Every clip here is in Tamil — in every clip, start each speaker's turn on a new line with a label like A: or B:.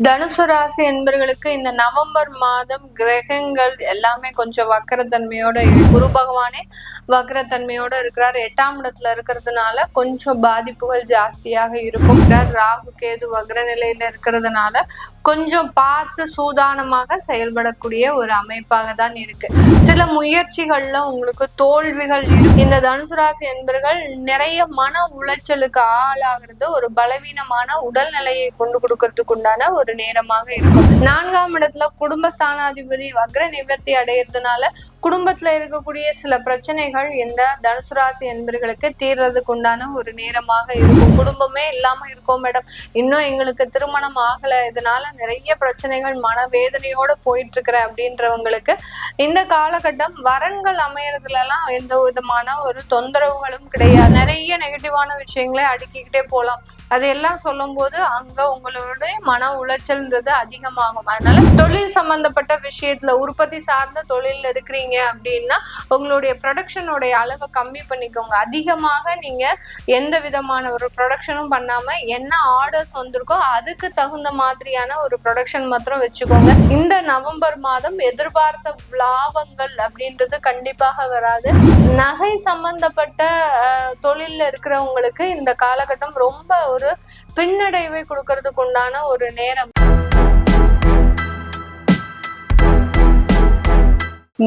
A: தனுசு ராசி என்பர்களுக்கு இந்த நவம்பர் மாதம் கிரகங்கள் எல்லாமே கொஞ்சம் வக்கரத்தன்மையோட குரு பகவானே வக்கரத்தன்மையோட இருக்கிறார். 8ஆம் இடத்துல இருக்கிறதுனால கொஞ்சம் பாதிப்புகள் ஜாஸ்தியாக இருக்கும். ராகு கேது வக்ர நிலையில இருக்கிறதுனால கொஞ்சம் பார்த்து சூதானமாக செயல்படக்கூடிய ஒரு அமைப்பாக தான் இருக்கு. சில முயற்சிகள்ல உங்களுக்கு தோல்விகள் இருக்கு. இந்த தனுசு ராசி என்பர்கள் நிறைய மன உளைச்சலுக்கு ஆளாகிறது ஒரு பலவீனமான உடல்நிலையை கொண்டு கொடுக்கறதுக்கு உண்டான ஒரு நேரமாக இருக்கும். 4ஆம் இடத்துல குடும்பஸ்தானாதிபதி வக்ர நிவர்த்தி அடையிறதுனால குடும்பத்துல இருக்கக்கூடிய சில பிரச்சனைகள் இந்த தனுசு ராசி என்பர்களுக்கு தீர்றதுக்கு உண்டான ஒரு நேரமாக இருக்கும். குடும்பமே இல்லாம இருக்கோம் மேடம், இன்னும் எங்களுக்கு திருமணம் ஆகல, இதனால நிறைய பிரச்சனைகள் மனவேதனையோட போயிட்டு இருக்கிற அப்படின்றவங்களுக்கு இந்த காலகட்டம் வரன்கள் அமையறதுல எல்லாம் எந்த விதமான ஒரு தொந்தரவுகளும் கிடையாது. நிறைய நெகட்டிவான விஷயங்களே அடுக்கிக்கிட்டே போலாம். அதையெல்லாம் சொல்லும் போது அங்க உங்களுடைய மன உளைச்சல்ன்றது அதிகமாகும். அதனால தொழில் சம்பந்தப்பட்ட விஷயத்துல உற்பத்தி சார்ந்த தொழில் இருக்கிறீங்க அப்படின்னா உங்களுடைய ப்ரொடக்ஷனுடைய அளவை கம்மி பண்ணிக்கோங்க. அதிகமாக நீங்க எந்த விதமான ஒரு ப்ரொடக்ஷனும் பண்ணாம என்ன ஆர்டர்ஸ் வந்திருக்கோ அதுக்கு தகுந்த மாதிரியான ஒரு ப்ரொடக்ஷன் மாத்திரம் வச்சுக்கோங்க. இந்த நவம்பர் மாதம் எதிர்பார்த்த லாபங்கள் அப்படின்றது கண்டிப்பாக வராது. நகை சம்பந்தப்பட்ட தொழில்ல இருக்கிறவங்களுக்கு இந்த காலகட்டம் ரொம்ப ஒரு பின்னடைவை கொடுக்கறதுக்கு உண்டான ஒரு நேரம்.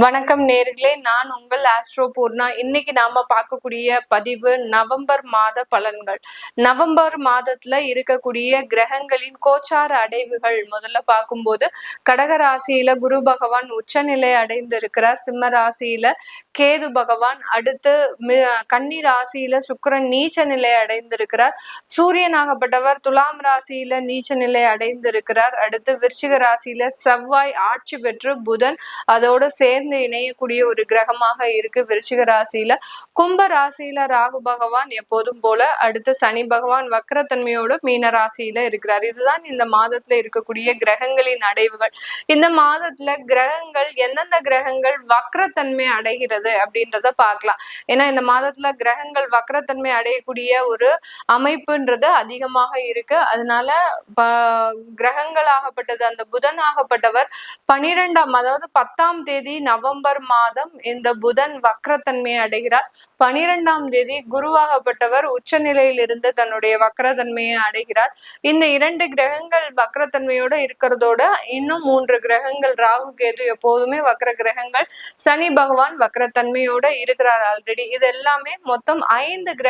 A: வணக்கம் நேர்களே, நான் உங்கள் ஆஸ்ட்ரோ பூர்ணா. இன்னைக்கு நாம பார்க்கக்கூடிய பதிவு நவம்பர் மாத பலன்கள். நவம்பர் மாதத்துல இருக்கக்கூடிய கிரகங்களின் கோச்சார அடைவுகள் முதல்ல பார்க்கும்போது கடக ராசியில குரு பகவான் உச்சநிலை அடைந்து இருக்கிறார். சிம்ம ராசியில கேது பகவான், அடுத்து கன்னி ராசியில சுக்கிரன் நீச்ச நிலை அடைந்திருக்கிறார். சூரியனாகப்பட்டவர் துலாம் ராசியில நீச்ச நிலை அடைந்திருக்கிறார். அடுத்து விருச்சிக ராசியில செவ்வாய் ஆட்சி பெற்று புதன் அதோட சேர்ந்து இணையக்கூடிய ஒரு கிரகமாக இருக்கு விருச்சிக ராசியில. கும்ப ராசியில ராகு பகவான் எப்போதும் போல, அடுத்து சனி பகவான் வக்கரத்தன்மையோட மீன ராசியில இருக்கிறார். இதுதான் இந்த மாதத்துல இருக்கக்கூடிய கிரகங்களின் அடைவுகள். இந்த மாதத்துல கிரகங்கள் எந்தெந்த கிரகங்கள் வக்கரத்தன்மை அடைகிறது அப்படின்றத பார்க்கலாம். ஏன்னா இந்த மாதத்துல கிரகங்கள் வக்கரத்தன்மை அடையக்கூடிய ஒரு அமைப்புன்றது அதிகமாக இருக்கு. அதனால கிரகங்களாகப்பட்டது அந்த புதன் ஆகப்பட்டவர் 12ஆம் அதாவது 10ஆம் தேதி நவம்பர் மாதம் இந்த புதன் வக்ரத்தன்மையை அடைகிறார். 12ஆம் தேதி குருவாகப்பட்டவர் உச்ச நிலையில் இருந்து தன்னுடைய வக்ரத்தன்மையை அடைகிறார். இந்த 2 கிரகங்கள் வக்ரத்தன்மையோட இருக்கிறதோட இன்னும் 3 கிரகங்கள் ராகு கேது எப்போதுமே வக்ர கிரகங்கள், சனி பகவான் வக்ரத்தன்மையோட இருக்கிறார் ஆல்ரெடி. இது எல்லாமே மொத்தம் 5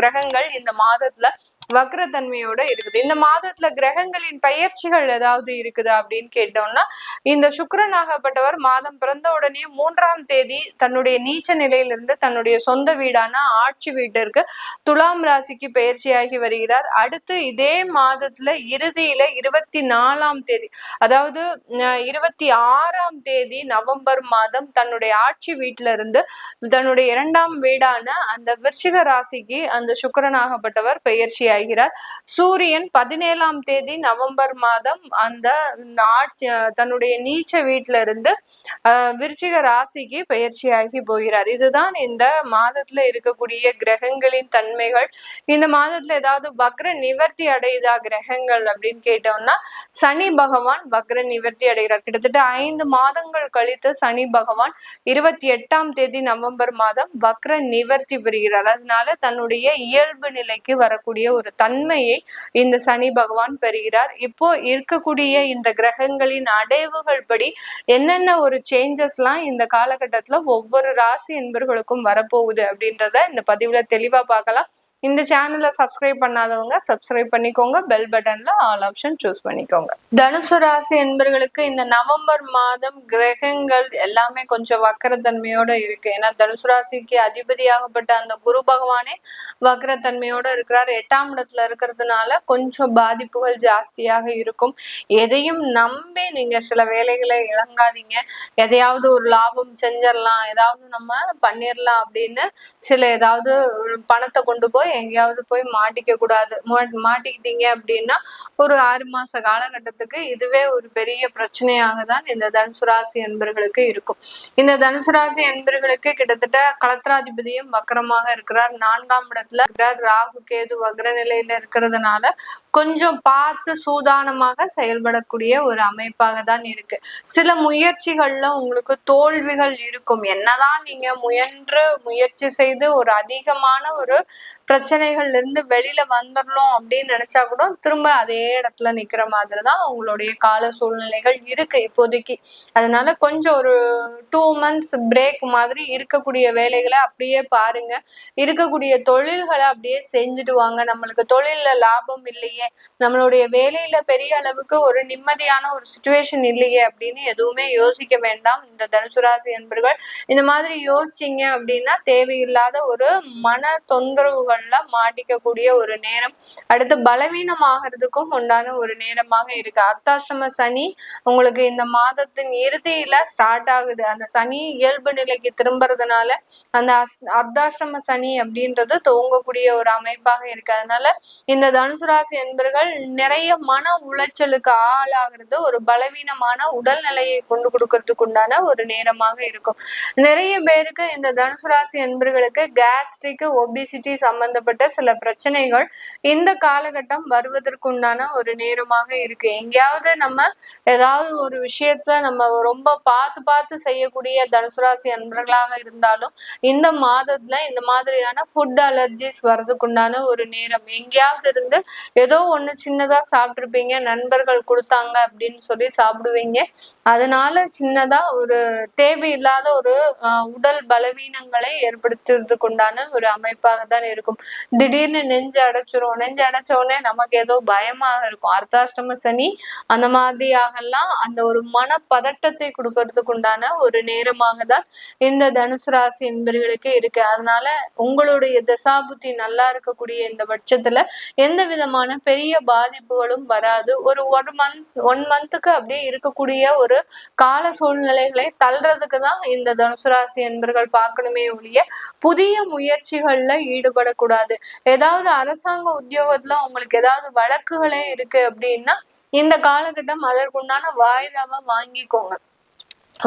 A: கிரகங்கள் இந்த மாதத்துல வக்ரத்தன்மையோட இருக்குது. இந்த மாதத்துல கிரகங்களின் பெயர்ச்சிகள் ஏதாவது இருக்குதா அப்படின்னு கேட்டோம்னா, இந்த சுக்கிரனாகப்பட்டவர் மாதம் பிறந்த உடனே 3ஆம் தேதி தன்னுடைய நீச்ச நிலையிலிருந்து தன்னுடைய சொந்த வீடான ஆட்சி வீட்டிற்கு துலாம் ராசிக்கு பெயர்ச்சியாகி வருகிறார். அடுத்து இதே மாதத்துல இறுதியில 24ஆம் தேதி அதாவது 26ஆம் தேதி நவம்பர் மாதம் தன்னுடைய ஆட்சி வீட்டில இருந்து தன்னுடைய 2ஆம் வீடான அந்த விருச்சிக ராசிக்கு அந்த சுக்கிரனாகப்பட்டவர் பெயர்ச்சி ஆகிறார். சூரியன் 17ஆம் தேதி நவம்பர் மாதம் அந்த தன்னுடைய நீச்ச வீட்டில இருந்து விருச்சிக ராசிக்கு பெயர்ச்சியாகி போகிறார். இதுதான் இந்த மாதத்துல இருக்கக்கூடிய கிரகங்களின் தன்மைகள். இந்த மாதத்துல ஏதாவது வக்ர நிவர்த்தி அடையுதா கிரகங்கள் அப்படின்னு கேட்டோம்னா, சனி பகவான் வக்ர நிவர்த்தி அடைகிறார். கிட்டத்தட்ட 5 மாதங்கள் கழித்து சனி பகவான் 28ஆம் தேதி நவம்பர் மாதம் வக்ர நிவர்த்தி பெறுகிறார். அதனால தன்னுடைய இயல்பு நிலைக்கு வரக்கூடிய ஒரு தன்மையை இந்த சனி பகவான் பெறுகிறார். இப்போ இருக்கக்கூடிய இந்த கிரகங்களின் அடைவுகள் படி என்னென்ன ஒரு சேஞ்சஸ் எல்லாம் இந்த காலகட்டத்துல ஒவ்வொரு ராசி என்பர்களுக்கும் வரப்போகுது அப்படின்றத இந்த பதிவுல தெளிவா பார்க்கலாம். இந்த சேனலை சப்ஸ்கிரைப் பண்ணாதவங்க சப்ஸ்கிரைப் பண்ணிக்கோங்க. பெல் பட்டன்ல ஆல் ஆப்ஷன் சூஸ் பண்ணிக்கோங்க. தனுசு ராசி என்பர்களுக்கு இந்த நவம்பர் மாதம் கிரகங்கள் எல்லாமே கொஞ்சம் வக்கரத்தன்மையோட இருக்கு. ஏன்னா தனுசு ராசிக்கு அதிபதியாகப்பட்ட அந்த குரு பகவானே வக்கரத்தன்மையோட இருக்கிறார். 8ஆம் இடத்துல இருக்கிறதுனால கொஞ்சம் பாதிப்புகள் ஜாஸ்தியாக இருக்கும். எதையும் நம்பி நீங்க சில வேலைகளை இழங்காதீங்க. எதையாவது ஒரு லாபம் செஞ்சிடலாம், ஏதாவது நம்ம பண்ணிடலாம் அப்படின்னு சில ஏதாவது பணத்தை கொண்டு போய் எங்கேயாவது போய் மாட்டிக்க கூடாது. மாட்டிக்கிட்டீங்க அப்படின்னா ஒரு 6 மாச காலகட்டத்துக்கு இதுவே ஒரு பெரிய பிரச்சனையாக தான் இந்த தனுசு ராசி என்பர்களுக்கு இருக்கும். இந்த தனுசு ராசி என்பர்களுக்கு கிட்டத்தட்ட களத்திராதிபதியும் வக்கரமாக இருக்கிறார். 4ஆம் இடத்துல இருக்கிறார். ராகு கேது வக்ர நிலையில இருக்கிறதுனால கொஞ்சம் பார்த்து சூதானமாக செயல்படக்கூடிய ஒரு அமைப்பாக தான் இருக்கு. சில முயற்சிகள்ல உங்களுக்கு தோல்விகள் இருக்கும். என்னதான் நீங்க முயற்சி செய்து ஒரு அதிகமான ஒரு பிரச்சனைகள்ல இருந்து வெளியில வந்துடணும் அப்படின்னு நினைச்சா கூட திரும்ப அதே இடத்துல நிக்கிற மாதிரிதான் உங்களுடைய கால சூழ்நிலைகள் இருக்கு இப்போதைக்கு. அதனால கொஞ்சம் ஒரு 2 months பிரேக் மாதிரி இருக்கக்கூடிய வேலைகளை அப்படியே பாருங்க. இருக்கக்கூடிய தொழில்களை அப்படியே செஞ்சுட்டு வாங்க. நம்மளுக்கு தொழில்ல லாபம் இல்லையே, நம்மளுடைய வேலையில பெரிய அளவுக்கு ஒரு நிம்மதியான ஒரு சுச்சுவேஷன் இல்லையே அப்படின்னு எதுவுமே யோசிக்க வேண்டாம். இந்த தனுசு ராசி என்பர்கள் இந்த மாதிரி யோசிச்சீங்க அப்படின்னா தேவையில்லாத ஒரு மன தொந்தரவுகள்ல மாட்டிக்கக்கூடிய ஒரு நேரம். அடுத்து பலவீனமாகிறதுக்கும் உண்டான ஒரு நேரமாக இருக்கு. அர்த்தாஷ்டம சனி உங்களுக்கு இந்த மாதத்தின் இறுதியில ஸ்டார்ட் ஆகுது. அந்த சனி இயல்பு நிலைக்கு திரும்புறதுனால அந்த அர்த்தாஷ்டம சனி அப்படின்றது துவங்கக்கூடிய ஒரு அமைப்பாக இருக்கு. அதனால இந்த தனுசு ராசி என்பர்கள் நிறைய மன உளைச்சலுக்கு ஆளாகிறது ஒரு பலவீனமான உடல்நிலையை கொண்டு கொடுக்கறதுக்கு உண்டான ஒரு நேரமாக இருக்கும். நிறைய பேருக்கு இந்த தனுசு ராசி என்பர்களுக்கு கேஸ்ட்ரிக் ஒபிசிட்டி சம்பந்தப்பட்ட சில பிரச்சனைகள் இந்த காலகட்டம் வருவதற்குண்டான ஒரு நேரமாக இருக்கு. எங்கேயாவது நம்ம ஏதாவது ஒரு விஷயத்துல நம்ம ரொம்ப பார்த்து செய்யக்கூடிய தனுசு ராசி அன்பர்களாக இருந்தாலும் இந்த மாதத்துல இந்த மாதிரியான ஃபுட் அலர்ஜிஸ் வர்றதுக்குண்டான ஒரு நேரம். எங்கேயாவது இருந்து ஏதோ ஒண்ணு சின்னதா சாப்பிட்டுருப்பீங்க, நண்பர்கள் கொடுத்தாங்க அப்படின்னு சொல்லி சாப்பிடுவீங்க. அதனால சின்னதா ஒரு தேவையில்லாத ஒரு உடல் பலவீனங்களை ஏற்படுத்துறதுக்கு உண்டான ஒரு அமைப்பாக தான் இருக்கும். திடீர்னு நெஞ்சு அடைச்சிரும். நெஞ்சு அடைச்ச உடனே நமக்கு ஏதோ பயமாக இருக்கும். அர்த்தாஷ்டம சனி அந்த மாதிரியாகலாம் அந்த ஒரு மன பதட்டத்தை கொடுக்கறதுக்கு உண்டான ஒரு நேரமாக தான் இந்த தனுசு ராசி என்பர்களுக்கு இருக்கு. அதனால உங்களுடைய தசாபுத்தி நல்லா இருக்கக்கூடிய இந்த பட்சத்துல எந்த விதமான பெரிய பாதிப்புகளும் வராது. ஒரு 1 மந்த்துக்கு அப்படியே இருக்கக்கூடிய ஒரு கால சூழ்நிலைகளை தள்ளுறதுக்கு தான் இந்த தனுசு ராசி என்பர்கள் பார்க்கணுமே ஒழிய புதிய முயற்சிகள்ல ஈடுபடக்கூடாது. ஏதாவது அரசாங்க உத்தியோகத்துல உங்களுக்கு ஏதாவது வழக்குகளே இருக்கு அப்படின்னா இந்த காலகட்டம் அதற்குண்டான வாய்தாவை வாங்கிக்கோங்க.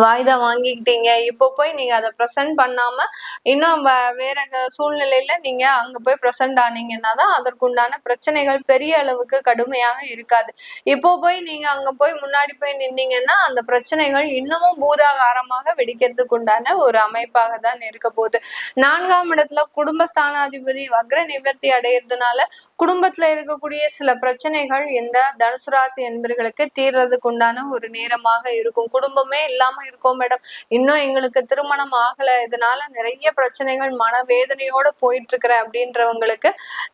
A: வாய்தா வாங்கிக்கிட்டீங்க, இப்போ போய் நீங்க அதை ப்ரெசென்ட் பண்ணாம இன்னும் வேற சூழ்நிலையில நீங்க அங்க போய் ப்ரெசென்ட் ஆனீங்கன்னா தான் அதற்குண்டான பிரச்சனைகள் பெரிய அளவுக்கு கடுமையாக இருக்காது. இப்போ போய் நீங்க அங்க போய் முன்னாடி போய் நின்னீங்கன்னா அந்த பிரச்சனைகள் இன்னமும் பூதாகாரமாக வெடிக்கிறதுக்கு உண்டான ஒரு அமைப்பாக தான் இருக்க போகுது. 4ஆம் இடத்துல குடும்பஸ்தானாதிபதி வக்ர நிவர்த்தி அடையிறதுனால குடும்பத்துல இருக்கக்கூடிய சில பிரச்சனைகள் இந்த தனுசு ராசி என்பர்களுக்கு தீர்றதுக்கு உண்டான ஒரு நேரமாக இருக்கும். குடும்பமே இல்லாம இருக்கோம் மேடம், இன்னும் எங்களுக்கு திருமணம் ஆகல, இதனால நிறைய பிரச்சனைகள் மனவேதனையோட போயிட்டு இருக்கிற அப்படின்றவங்களுக்கு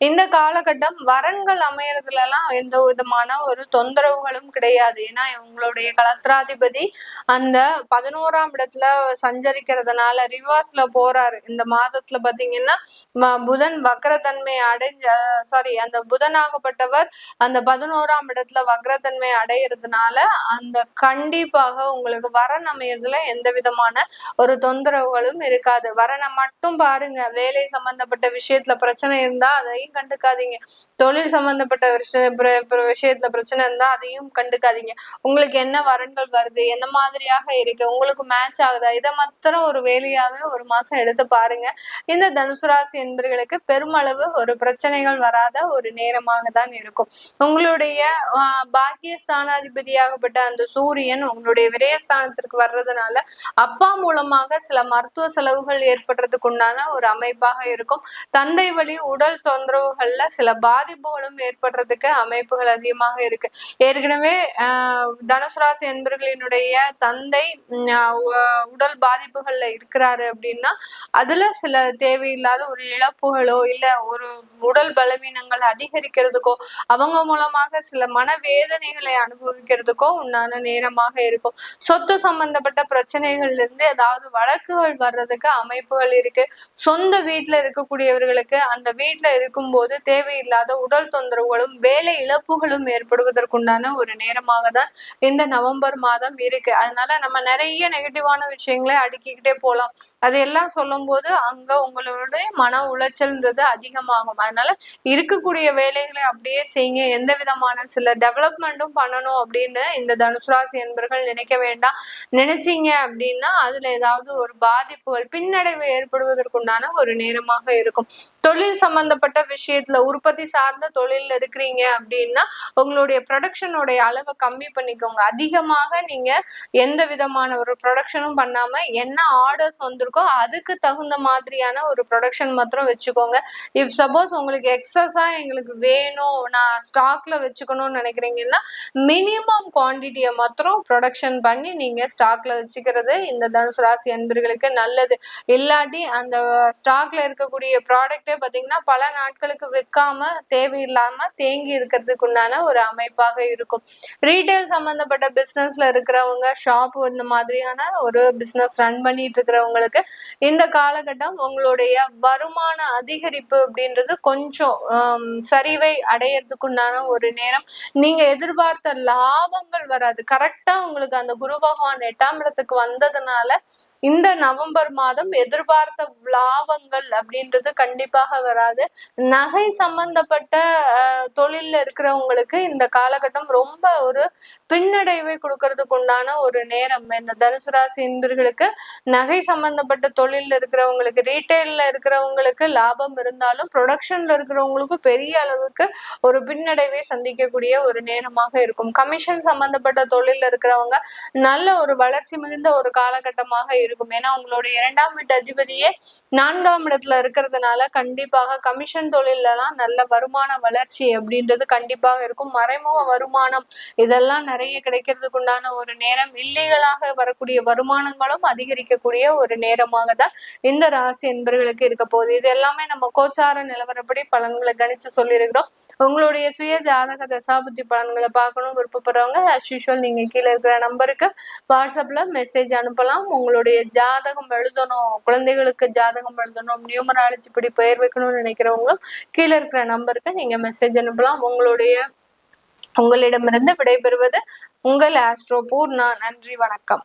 A: இந்த காலகட்டம் வரன்கள் அமையறதுல எல்லாம் எந்த விதமான ஒரு தொந்தரவுகளும் கிடையாது. ஏன்னா உங்களுடைய களத்திராதிபதி அந்த 11ஆம் இடத்துல சஞ்சரிக்கிறதுனால ரிவர்ஸ்ல போறாரு. இந்த மாதத்துல பாத்தீங்கன்னா புதன் வக்ரத்தன்மை அந்த புதனாகப்பட்டவர் அந்த 11ஆம் இடத்துல வக்ரத்தன்மை அடையிறதுனால அந்த கண்டிப்பாக உங்களுக்கு வரன் அமையறதுல எந்த விதமான ஒரு தொந்தரவுகளும் இருக்காது. வரனை மட்டும் பாருங்க. வேலை சம்பந்தப்பட்ட விஷயத்துல பிரச்சனை இருந்தா அதையும் கண்டுக்காதீங்க. தொழில் சம்பந்தப்பட்ட விஷயத்துல பிரச்சனை இருந்தா அதையும் கண்டுக்காதீங்க. உங்களுக்கு என்ன வரன்கள் வருது, என்ன மாதிரியாக இருக்கு, உங்களுக்கு மேட்ச் ஆகுதா, இதை மாத்திரம் ஒரு வேலையாக ஒரு மாசம் எடுத்து பாருங்க. இந்த தனுசு ராசி என்பர்களுக்கு பெருமளவு ஒரு பிரச்சனைகள் வராத ஒரு நேரமாக தான் இருக்கும். உங்களுடைய பாக்கியஸ்தானாதிபதியாகப்பட்ட அந்த சூரியன் உங்களுடைய விரயஸ்தானத்திற்கு வர்றதுனால அப்பா மூலமாக சில மருத்துவ செலவுகள் ஏற்படுறதுக்கு உண்டான ஒரு அமைப்பாக இருக்கும். தந்தை வழி உடல் தொந்தரவுகள்ல சில பாதிப்புகளும் ஏற்படுறதுக்கு அமைப்புகள் அதிகமாக இருக்கு. ஏற்கனவே தனுசு ராசி என்பர்களினுடைய தந்தை உடல் பாதிப்புகள்ல இருக்கிறாரு அப்படின்னா அதுல சில தேவையில்லாத ஒரு இழப்புகளோ இல்ல ஒரு உடல் பலவீனங்கள் அதிகரிக்கிறதுக்கோ அவங்க மூலமாக சில மனவேதனைகளை அனுபவிக்கிறதுக்கோ உண்டான நேரமாக இருக்கும். சொத்து சம்பந்த சம்பந்தப்பட்ட பிரச்சனைகள்ல இருந்து ஏதாவது வழக்குகள் வர்றதுக்கு அமைப்புகள் இருக்கு. சொந்த வீட்டுல இருக்கக்கூடியவர்களுக்கு அந்த வீட்டுல இருக்கும்போது தேவையில்லாத உடல் தொந்தரவுகளும் வேலை இழப்புகளும் ஏற்படுவதற்குண்டான ஒரு நேரமாக தான் இந்த நவம்பர் மாதம் இருக்கு. அதனால நம்ம நிறைய நெகட்டிவான விஷயங்களை அடுக்கிக்கிட்டே போலாம். அதையெல்லாம் சொல்லும் போது அங்க உங்களுடைய மன உளைச்சல்ன்றது அதிகமாகும். அதனால இருக்கக்கூடிய வேலைகளை அப்படியே செய்யுங்க. எந்த விதமான சில டெவலப்மெண்ட்டும் பண்ணணும் அப்படின்னு இந்த தனுசு ராசி என்பர்கள் நினைக்க வேண்டாம். நினைச்சீங்க அப்படின்னா அதுல ஏதாவது ஒரு பாதிப்புகள் பின்னடைவு ஏற்படுவதற்குண்டான ஒரு நேரமாக இருக்கும். தொழில் சம்பந்தப்பட்ட விஷயத்துல உற்பத்தி சார்ந்த தொழில்ல இருக்கிறீங்க அப்படின்னா உங்களுடைய ப்ரொடக்ஷனுடைய அளவை கம்மி பண்ணிக்கோங்க. அதிகமாக நீங்க எந்த விதமான ஒரு ப்ரொடக்ஷனும் பண்ணாம என்ன ஆர்டர்ஸ் வந்திருக்கோ அதுக்கு தகுந்த மாதிரியான ஒரு ப்ரொடக்ஷன் மாத்திரம் வச்சுக்கோங்க. இஃப் சப்போஸ் உங்களுக்கு எக்ஸஸா எங்களுக்கு வேணும், நான் ஸ்டாக்ல வச்சுக்கணும்னு நினைக்கிறீங்கன்னா மினிமம் குவான்டிட்டியை மாத்திரம் ப்ரொடக்ஷன் பண்ணி நீங்க ஸ்டாக்ல வச்சுக்கிறது இந்த தனுசு ராசி அன்பர்களுக்கு நல்லது. இல்லாட்டி அந்த ஸ்டாக்ல இருக்கக்கூடிய ப்ராடக்டே பாத்தீங்கன்னா பல நாட்களுக்கு விற்காம தேவையில்லாம தேங்கி இருக்கிறதுக்குண்டான ஒரு அமைப்பாக இருக்கும். ரீட்டைல் சம்பந்தப்பட்ட பிசினஸ்ல இருக்கிறவங்க, ஷாப் இந்த மாதிரியான ஒரு பிசினஸ் ரன் பண்ணிட்டு இருக்கிறவங்களுக்கு இந்த காலகட்டம் உங்களுடைய வருமான அதிகரிப்பு அப்படின்றது கொஞ்சம் சரிவை அடையறதுக்குண்டான ஒரு நேரம். நீங்க எதிர்பார்த்த லாபங்கள் வராது. கரெக்டா உங்களுக்கு அந்த குரு பகவான் 8ஆம் இடத்துக்கு வந்ததுனால இந்த நவம்பர் மாதம் எதிர்பார்த்த லாபங்கள் அப்படின்றது கண்டிப்பாக வராது. நகை சம்பந்தப்பட்ட தொழில்ல இருக்கிறவங்களுக்கு இந்த காலகட்டம் ரொம்ப ஒரு பின்னடைவை கொடுக்கறதுக்கு உண்டான ஒரு நேரம். இந்த தனுசு ராசி என்பர்களுக்கு நகை சம்பந்தப்பட்ட தொழில்ல இருக்கிறவங்களுக்கு, ரீட்டைல்ல இருக்கிறவங்களுக்கு லாபம் இருந்தாலும் ப்ரொடக்ஷன்ல இருக்கிறவங்களுக்கு பெரிய அளவுக்கு ஒரு பின்னடைவை சந்திக்கக்கூடிய ஒரு நேரமாக இருக்கும். கமிஷன் சம்பந்தப்பட்ட தொழில்ல இருக்கிறவங்க நல்ல ஒரு வளர்ச்சி மிகுந்த ஒரு காலகட்டமாக இருக்கும். ஏன்னா உங்களுடைய 2ஆம் வீட்டு அதிபதியே 4ஆம் இடத்துல இருக்கிறதுனால கண்டிப்பாக கமிஷன் தொழில எல்லாம் நல்ல வருமான வளர்ச்சி அப்படின்றது கண்டிப்பாக இருக்கும். மறைமுக வருமானம் இதெல்லாம் நிறைய கிடைக்கிறதுக்கு உண்டான ஒரு நேரம். இல்லீகலாக வரக்கூடிய வருமானங்களும் அதிகரிக்கக்கூடிய ஒரு நேரமாக தான் இந்த ராசி என்பர்களுக்கு இருக்க போகுது. இது எல்லாமே நம்ம கோச்சார நிலவரப்படி பலன்களை கணிச்சு சொல்லியிருக்கிறோம். உங்களுடைய சுய ஜாதக தசாபுத்தி பலன்களை பார்க்கணும் விருப்பப்படுறவங்க as usual நீங்க கீழே இருக்கிற நம்பருக்கு வாட்ஸ்அப்ல மெசேஜ் அனுப்பலாம். உங்களுடைய ஜாதகம் எழுதணும், குழந்தைகளுக்கு ஜாதகம் எழுதணும், நியூமராலஜி படி பெயர் வைக்கணும்னு நினைக்கிறவங்களும் கீழே இருக்கிற நம்பருக்கு நீங்க மெசேஜ் அனுப்பலாம். உங்களிடமிருந்து விடைபெறுவது உங்கள் ஆஸ்ட்ரோ பூர்ணா. நன்றி, வணக்கம்.